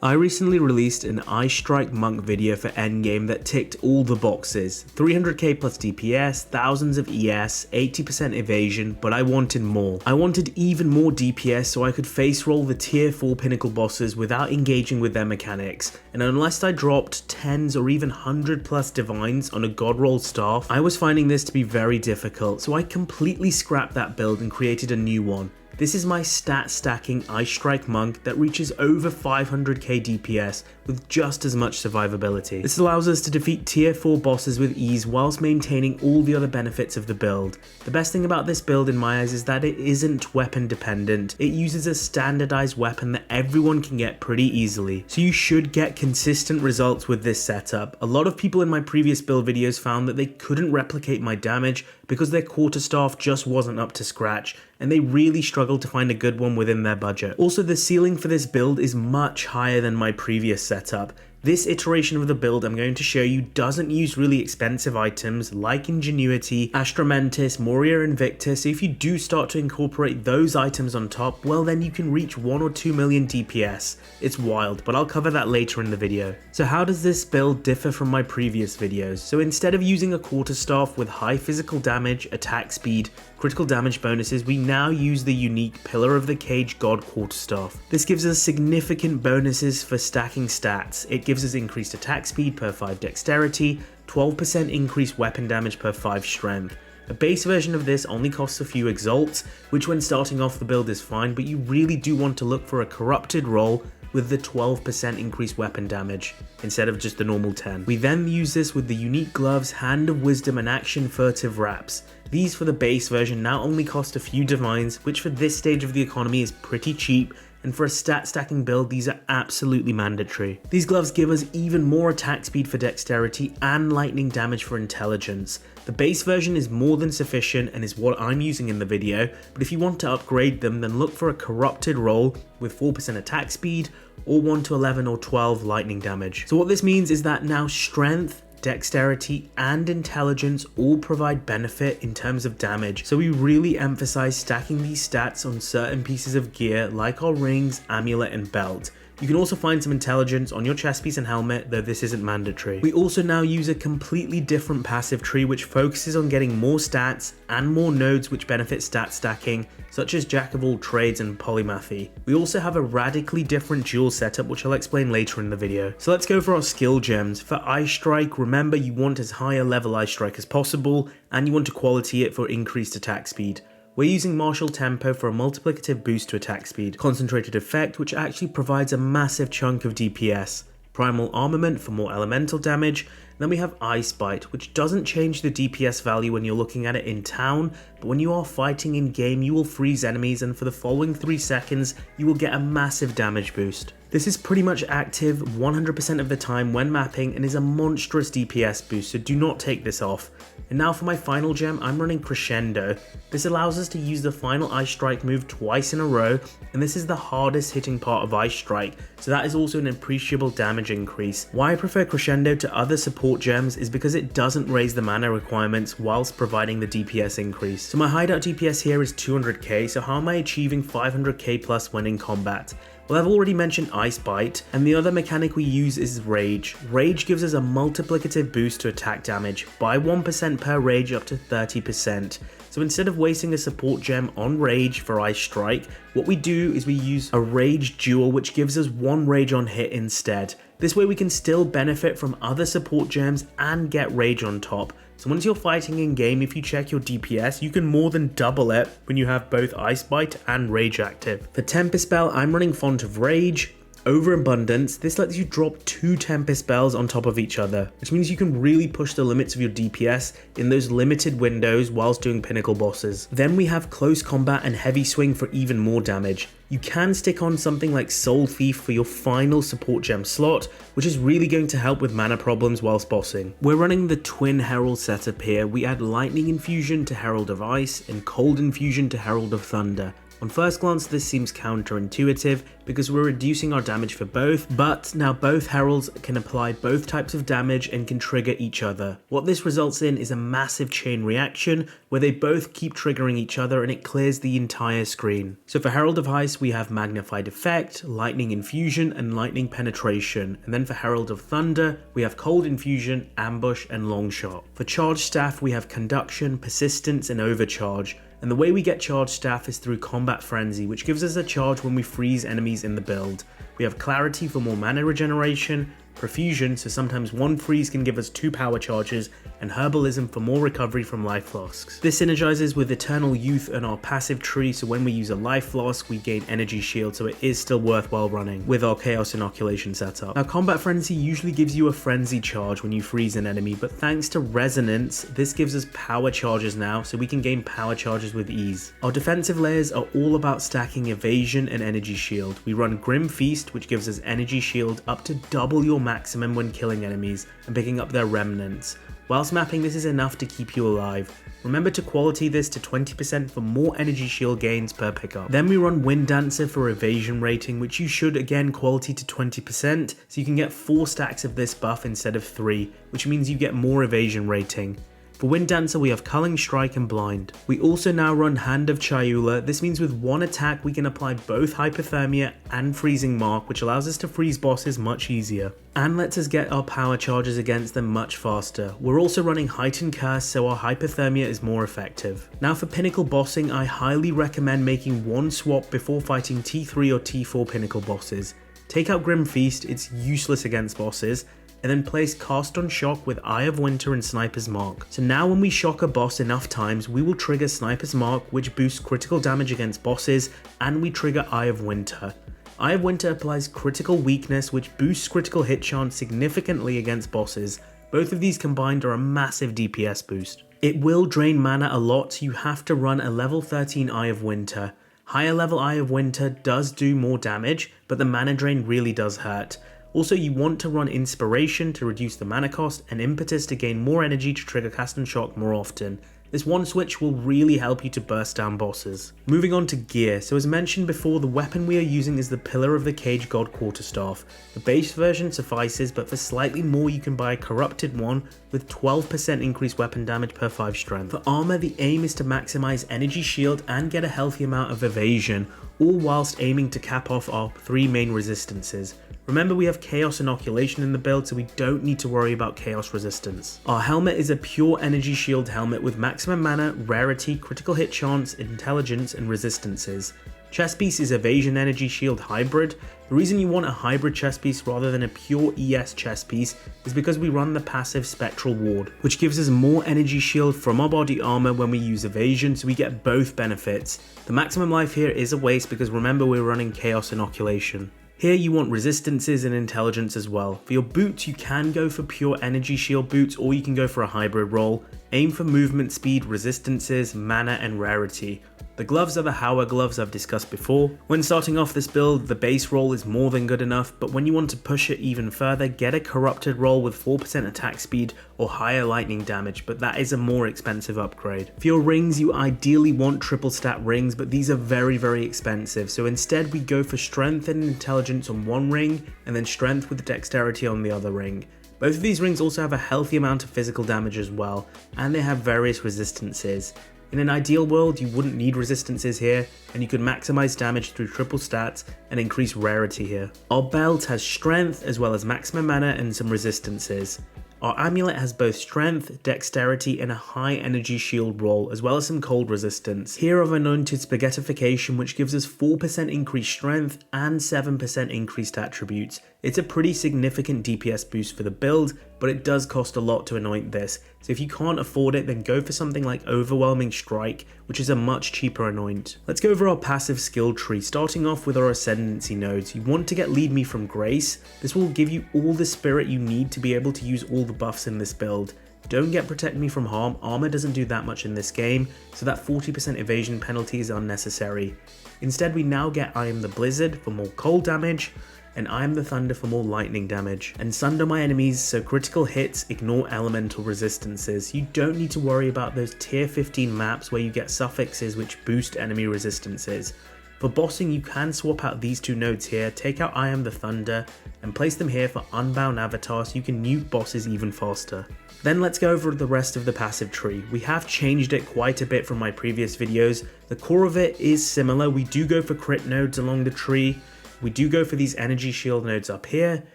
I recently released an Ice Strike Monk video for Endgame that ticked all the boxes. 300k plus DPS, thousands of ES, 80% evasion, but I wanted more. I wanted even more DPS so I could face roll the tier 4 Pinnacle Bosses without engaging with their mechanics, and unless I dropped 10s or even 100 plus Divines on a God Roll staff, I was finding this to be very difficult, so I completely scrapped that build and created a new one. This is my stat stacking Ice Strike Monk that reaches over 500k DPS with just as much survivability. This allows us to defeat tier 4 bosses with ease whilst maintaining all the other benefits of the build. The best thing about this build in my eyes is that it isn't weapon dependent. It uses a standardized weapon that everyone can get pretty easily, so you should get consistent results with this setup. A lot of people in my previous build videos found that they couldn't replicate my damage because their quarterstaff just wasn't up to scratch, and they really struggled to find a good one within their budget. Also, the ceiling for this build is much higher than my previous setup. This iteration of the build I'm going to show you doesn't use really expensive items like Ingenuity, Astramentis, Moria Invictus, so if you do start to incorporate those items on top, well then you can reach 1 or 2 million DPS. It's wild, but I'll cover that later in the video. So how does this build differ from my previous videos? So instead of using a quarterstaff with high physical damage, attack speed, critical damage bonuses, we now use the unique Pillar of the Cage God Quarterstaff. This gives us significant bonuses for stacking stats. It gives us increased attack speed per 5 dexterity, 12% increased weapon damage per 5 strength. A base version of this only costs a few exalts, which when starting off the build is fine, but you really do want to look for a corrupted roll with the 12% increased weapon damage, instead of just the normal 10. We then use this with the unique gloves, Hand of Wisdom and Action Furtive Wraps. These for the base version now only cost a few divines, which for this stage of the economy is pretty cheap, and for a stat stacking build these are absolutely mandatory. These gloves give us even more attack speed for dexterity and lightning damage for intelligence. The base version is more than sufficient and is what I'm using in the video, but if you want to upgrade them then look for a corrupted roll with 4% attack speed or 1 to 11 or 12 lightning damage. So what this means is that now strength, dexterity and intelligence all provide benefit in terms of damage, so we really emphasize stacking these stats on certain pieces of gear like our rings, amulet and belt. You can also find some intelligence on your chest piece and helmet, though this isn't mandatory. We also now use a completely different passive tree which focuses on getting more stats and more nodes which benefit stat stacking, such as Jack of all trades and polymathy. We also have a radically different dual setup which I'll explain later in the video. So let's go for our skill gems. For Ice Strike, remember you want as high a level Ice Strike as possible and you want to quality it for increased attack speed. We're using Martial Tempo for a multiplicative boost to attack speed, Concentrated Effect which actually provides a massive chunk of DPS, Primal Armament for more elemental damage, and then we have Ice Bite which doesn't change the DPS value when you're looking at it in town, but when you are fighting in game you will freeze enemies and for the following 3 seconds you will get a massive damage boost. This is pretty much active 100% of the time when mapping and is a monstrous DPS boost, so do not take this off. And now for my final gem, I'm running Crescendo. This allows us to use the final Ice Strike move twice in a row, and this is the hardest hitting part of Ice Strike, so that is also an appreciable damage increase. Why I prefer Crescendo to other support gems is because it doesn't raise the mana requirements whilst providing the DPS increase. So my hideout DPS here is 200k, so how am I achieving 500k plus when in combat? Well, I've already mentioned Ice Bite, and the other mechanic we use is Rage. Rage gives us a multiplicative boost to attack damage, by 1% per rage up to 30%. So instead of wasting a support gem on Rage for Ice Strike, what we do is we use a Rage Duel which gives us 1 rage on hit instead. This way we can still benefit from other support gems and get Rage on top. So once you're fighting in game, if you check your DPS, you can more than double it when you have both Ice Bite and Rage active. For Tempest Spell, I'm running Font of Rage. Overabundance, this lets you drop 2 Tempest spells on top of each other, which means you can really push the limits of your DPS in those limited windows whilst doing Pinnacle Bosses. Then we have Close Combat and Heavy Swing for even more damage. You can stick on something like Soul Thief for your final support gem slot, which is really going to help with mana problems whilst bossing. We're running the Twin Herald setup here. We add Lightning Infusion to Herald of Ice and Cold Infusion to Herald of Thunder. On first glance, this seems counterintuitive because we're reducing our damage for both, but now both heralds can apply both types of damage and can trigger each other. What this results in is a massive chain reaction where they both keep triggering each other and it clears the entire screen. So for Herald of Ice, we have Magnified Effect, Lightning Infusion, and Lightning Penetration. And then for Herald of Thunder, we have Cold Infusion, Ambush, and Long Shot. For Charge Staff, we have Conduction, Persistence, and Overcharge. And the way we get Charge Staff is through Combat Frenzy, which gives us a charge when we freeze enemies in the build. We have Clarity for more mana regeneration, Profusion, so sometimes one freeze can give us 2 power charges, and Herbalism for more recovery from life flasks. This synergizes with Eternal Youth and our passive tree, so when we use a life flask we gain energy shield, so it is still worthwhile running with our Chaos Inoculation setup. Now Combat Frenzy usually gives you a frenzy charge when you freeze an enemy, but thanks to Resonance, this gives us power charges now, so we can gain power charges with ease. Our defensive layers are all about stacking evasion and energy shield. We run Grim Feast, which gives us energy shield up to double your maximum when killing enemies and picking up their remnants. Whilst mapping, this is enough to keep you alive. Remember to quality this to 20% for more energy shield gains per pickup. Then we run Wind Dancer for evasion rating, which you should again quality to 20%, so you can get 4 stacks of this buff instead of 3, which means you get more evasion rating. For Wind Dancer, we have Culling Strike and Blind. We also now run Hand of Chayula. This means with one attack we can apply both Hypothermia and Freezing Mark, which allows us to freeze bosses much easier and lets us get our power charges against them much faster. We're also running Heightened Curse, so our Hypothermia is more effective. Now for Pinnacle Bossing, I highly recommend making one swap before fighting T3 or T4 Pinnacle Bosses. Take out Grim Feast, it's useless against bosses, and then place Cast on Shock with Eye of Winter and Sniper's Mark. So now when we shock a boss enough times, we will trigger Sniper's Mark, which boosts critical damage against bosses, and we trigger Eye of Winter. Eye of Winter applies critical weakness, which boosts critical hit chance significantly against bosses. Both of these combined are a massive DPS boost. It will drain mana a lot, so you have to run a level 13 Eye of Winter. Higher level Eye of Winter does do more damage, but the mana drain really does hurt. Also, you want to run Inspiration to reduce the mana cost and Impetus to gain more energy to trigger Cast and Shock more often. This one switch will really help you to burst down bosses. Moving on to gear, so as mentioned before, the weapon we are using is the Pillar of the Cage God Quarterstaff. The base version suffices, but for slightly more you can buy a corrupted one with 12% increased weapon damage per 5 strength. For armor, the aim is to maximize energy shield and get a healthy amount of evasion, all whilst aiming to cap off our 3 main resistances. Remember, we have Chaos Inoculation in the build, so we don't need to worry about Chaos Resistance. Our helmet is a pure energy shield helmet with maximum mana, rarity, critical hit chance, intelligence, and resistances. Chest piece is Evasion Energy Shield Hybrid. The reason you want a hybrid chest piece rather than a pure ES chest piece is because we run the passive Spectral Ward, which gives us more energy shield from our body armor when we use evasion, so we get both benefits. The maximum life here is a waste because remember we're running Chaos Inoculation. Here you want resistances and intelligence as well. For your boots, you can go for pure energy shield boots or you can go for a hybrid roll. Aim for movement speed, resistances, mana, and rarity. The gloves are the Hauer gloves I've discussed before. When starting off this build, the base roll is more than good enough, but when you want to push it even further, get a corrupted roll with 4% attack speed or higher lightning damage, but that is a more expensive upgrade. For your rings, you ideally want triple stat rings, but these are very expensive, so instead we go for strength and intelligence on one ring, and then strength with dexterity on the other ring. Both of these rings also have a healthy amount of physical damage as well, and they have various resistances. In an ideal world, you wouldn't need resistances here, and you could maximize damage through triple stats and increase rarity here. Our belt has strength as well as maximum mana and some resistances. Our amulet has both strength, dexterity, and a high energy shield roll, as well as some cold resistance. Here I've anointed Spaghettification, which gives us 4% increased strength and 7% increased attributes. It's a pretty significant DPS boost for the build, but it does cost a lot to anoint this, so if you can't afford it, then go for something like Overwhelming Strike, which is a much cheaper anoint. Let's go over our passive skill tree, starting off with our Ascendancy nodes. You want to get Lead Me from Grace. This will give you all the spirit you need to be able to use all the buffs in this build. Don't get Protect Me from Harm, armor doesn't do that much in this game, so that 40% evasion penalty is unnecessary. Instead we now get I Am the Blizzard for more cold damage, and I Am the Thunder for more lightning damage. And Sunder my enemies so critical hits ignore elemental resistances. You don't need to worry about those tier 15 maps where you get suffixes which boost enemy resistances. For bossing, you can swap out these two nodes here, take out I Am the Thunder, and place them here for unbound avatars so you can nuke bosses even faster. Then let's go over the rest of the passive tree. We have changed it quite a bit from my previous videos. The core of it is similar. We do go for crit nodes along the tree. We do go for these energy shield nodes up here,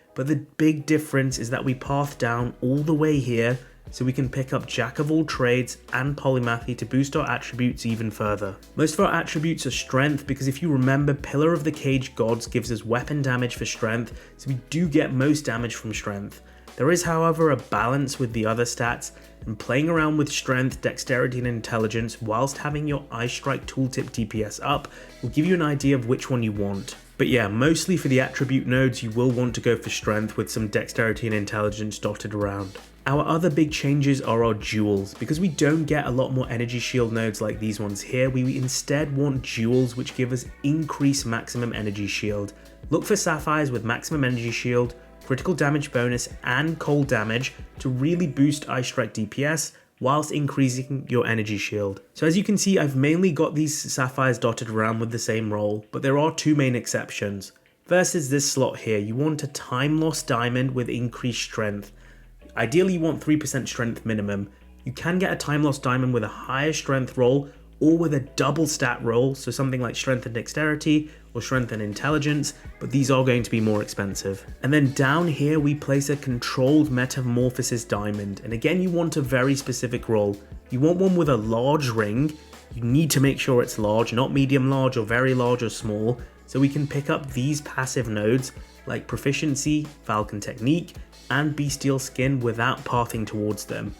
but the big difference is that we path down all the way here so we can pick up Jack of all trades and polymathy to boost our attributes even further. Most of our attributes are strength because if you remember, Pillar of the Cage Gods gives us weapon damage for strength, so we do get most damage from strength. There is however a balance with the other stats, and playing around with strength, dexterity and intelligence whilst having your Ice Strike tooltip DPS up will give you an idea of which one you want. But yeah, mostly for the attribute nodes you will want to go for strength with some dexterity and intelligence dotted around. Our other big changes are our jewels. Because we don't get a lot more energy shield nodes like these ones here, we instead want jewels which give us increased maximum energy shield. Look for sapphires with maximum energy shield, critical damage bonus and cold damage to really boost Ice Strike DPS whilst increasing your energy shield. So as you can see, I've mainly got these sapphires dotted around with the same role, but there are two main exceptions. First is this slot here. You want a time loss diamond with increased strength. Ideally you want 3% strength minimum. You can get a time loss diamond with a higher strength roll or with a double stat roll, so something like strength and dexterity or strength and intelligence, but these are going to be more expensive. And then down here we place a controlled metamorphosis diamond, and again you want a very specific roll. You want one with a large ring. You need to make sure it's large, not medium large or very large or small, so we can pick up these passive nodes like Proficiency, Falcon Technique, and Bestial Skin without pathing towards them.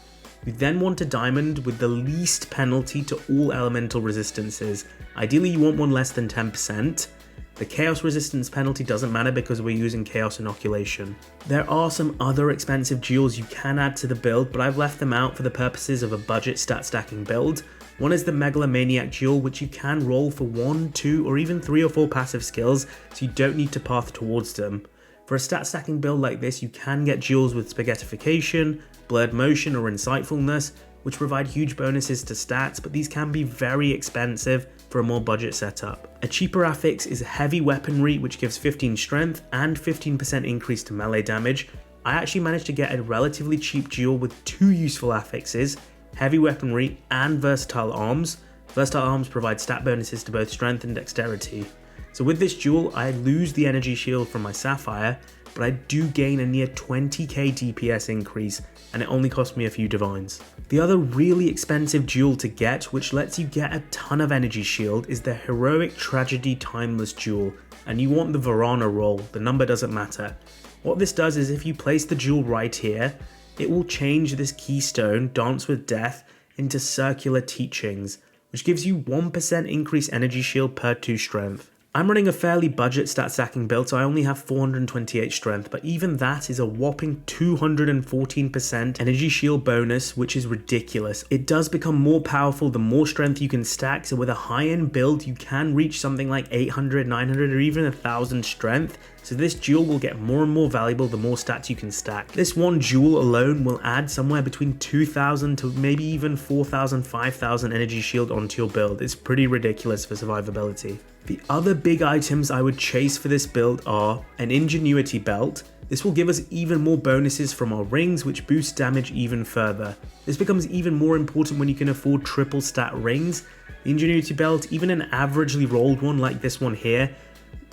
You then want a diamond with the least penalty to all elemental resistances. Ideally you want one less than 10%. The chaos resistance penalty doesn't matter because we're using chaos inoculation. There are some other expensive jewels you can add to the build, but I've left them out for the purposes of a budget stat stacking build. One is the Megalomaniac jewel, which you can roll for 1, 2 or even 3 or 4 passive skills, so you don't need to path towards them. For a stat stacking build like this, you can get jewels with Spaghettification, Blurred Motion or Insightfulness, which provide huge bonuses to stats, but these can be very expensive for a more budget setup. A cheaper affix is Heavy Weaponry, which gives 15 strength and 15% increase to melee damage. I actually managed to get a relatively cheap jewel with 2 useful affixes, Heavy Weaponry and Versatile Arms. Versatile Arms provide stat bonuses to both strength and dexterity. So with this jewel, I lose the energy shield from my Sapphire, but I do gain a near 20k DPS increase, and it only cost me a few divines. The other really expensive jewel to get, which lets you get a ton of energy shield, is the Heroic Tragedy Timeless jewel, and you want the Varana roll, the number doesn't matter. What this does is if you place the jewel right here, it will change this keystone, Dance with Death, into Circular Teachings, which gives you 1% increased energy shield per 2 strength. I'm running a fairly budget stat stacking build, so I only have 428 strength, but even that is a whopping 214% energy shield bonus, which is ridiculous. It does become more powerful the more strength you can stack, so with a high-end build you can reach something like 800, 900 or even 1000 strength, so this jewel will get more and more valuable the more stats you can stack. This one jewel alone will add somewhere between 2000 to maybe even 4000, 5000 energy shield onto your build. It's pretty ridiculous for survivability. The other big items I would chase for this build are an Ingenuity Belt. This will give us even more bonuses from our rings, which boost damage even further. This becomes even more important when you can afford triple stat rings. The Ingenuity Belt, even an averagely rolled one like this one here,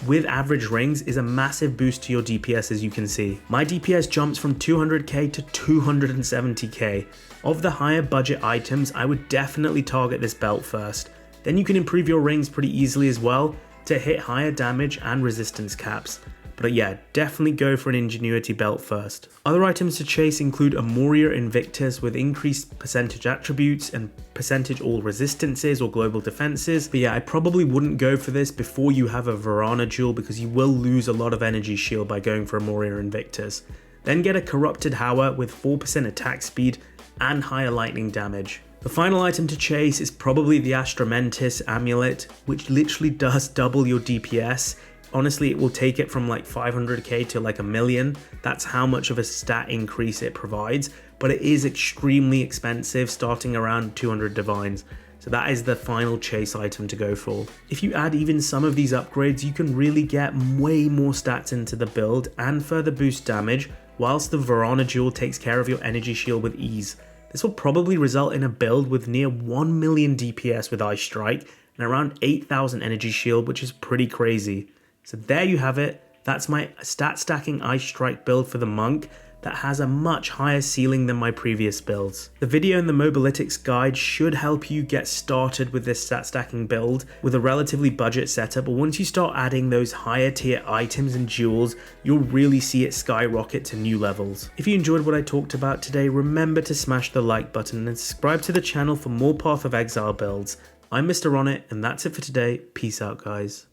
with average rings is a massive boost to your DPS, as you can see. My DPS jumps from 200k to 270k. Of the higher budget items, I would definitely target this belt first. Then you can improve your rings pretty easily as well to hit higher damage and resistance caps. But yeah, definitely go for an Ingenuity Belt first. Other items to chase include a Moria Invictus with increased percentage attributes and percentage all resistances or global defenses. But yeah, I probably wouldn't go for this before you have a Varana jewel because you will lose a lot of energy shield by going for a Moria Invictus. Then get a Corrupted Hour with 4% attack speed and higher lightning damage. The final item to chase is probably the Astramentis Amulet, which literally does double your DPS Honestly, it will take it from like 500k to like a million. That's how much of a stat increase it provides, but it is extremely expensive, starting around 200 divines. So that is the final chase item to go for. If you add even some of these upgrades, you can really get way more stats into the build and further boost damage, whilst the Verona Jewel takes care of your energy shield with ease. This will probably result in a build with near 1 million DPS with Ice Strike and around 8,000 energy shield, which is pretty crazy. So there you have it. That's my stat stacking Ice Strike build for the Monk that has a much higher ceiling than my previous builds. The video and the Mobalytics guide should help you get started with this stat stacking build with a relatively budget setup, but once you start adding those higher tier items and jewels, you'll really see it skyrocket to new levels. If you enjoyed what I talked about today, remember to smash the like button and subscribe to the channel for more Path of Exile builds. I'm Mr. Ronit, and that's it for today. Peace out, guys.